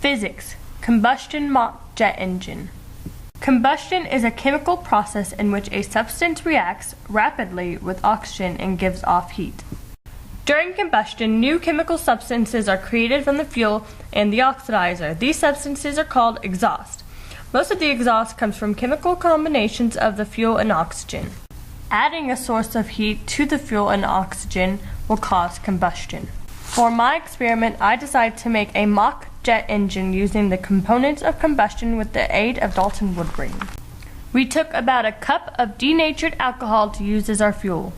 Physics. Combustion Mock jet engine. Combustion is a chemical process in which a substance reacts rapidly with oxygen and gives off heat. During combustion, new chemical substances are created from the fuel and the oxidizer. These substances are called exhaust. Most of the exhaust comes from chemical combinations of the fuel and oxygen. Adding a source of heat to the fuel and oxygen will cause combustion. For my experiment, I decided to make a mock jet engine using the components of combustion with the aid of Dalton wood grain. We took about a cup of denatured alcohol to use as our fuel,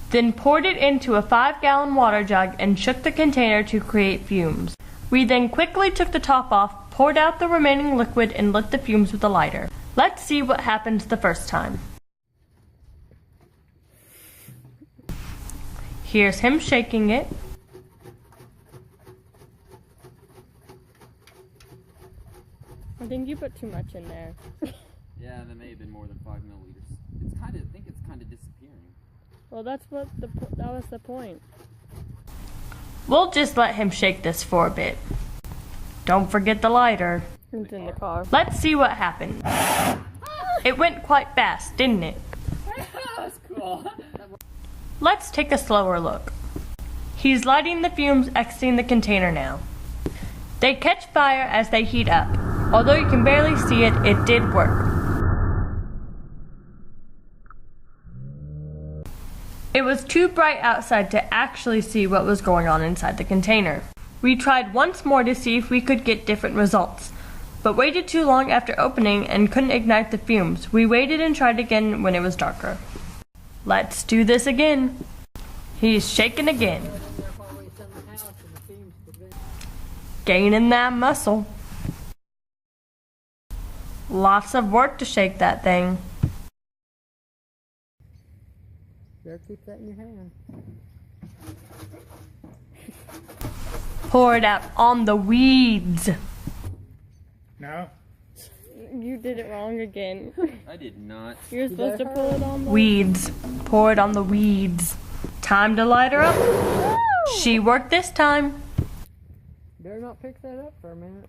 then poured it into a 5-gallon water jug and shook the container to create fumes. We then quickly took the top off, poured out the remaining liquid, and lit the fumes with a lighter. Let's see what happens the first time. Here's him shaking it. I think you put too much in there. Yeah, that may have been more than 5 milliliters. I think it's kind of disappearing. Well, that was the point. We'll just let him shake this for a bit. Don't forget the lighter. It's in the car. Let's see what happens. It went quite fast, didn't it? That's cool. Let's take a slower look. He's lighting the fumes exiting the container now. They catch fire as they heat up. Although you can barely see it, it did work. It was too bright outside to actually see what was going on inside the container. We tried once more to see if we could get different results, but waited too long after opening and couldn't ignite the fumes. We waited and tried again when it was darker. Let's do this again. He's shaking again. Gaining that muscle. Lots of work to shake that thing. Better keep that in your hand. Pour it out on the weeds. No. You did it wrong again. I did not. You're supposed to pull it on the weeds. Pour it on the weeds. Time to light her up. Woo! She worked this time. Better not pick that up for a minute.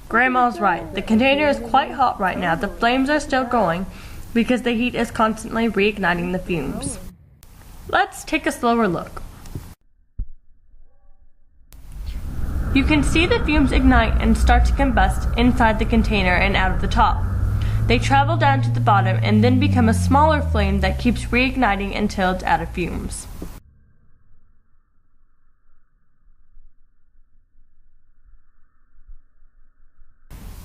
Grandma's right. The container is quite hot right now. The flames are still going because the heat is constantly reigniting the fumes. Let's take a slower look. You can see the fumes ignite and start to combust inside the container and out of the top. They travel down to the bottom and then become a smaller flame that keeps reigniting until it's out of fumes.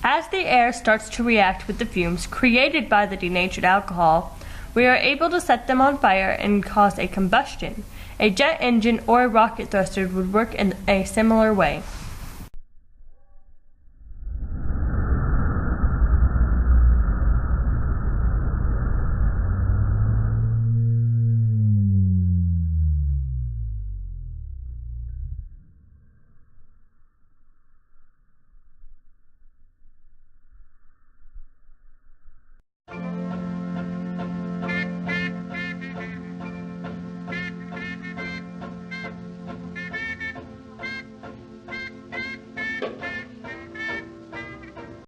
As the air starts to react with the fumes created by the denatured alcohol, we are able to set them on fire and cause a combustion. A jet engine or a rocket thruster would work in a similar way.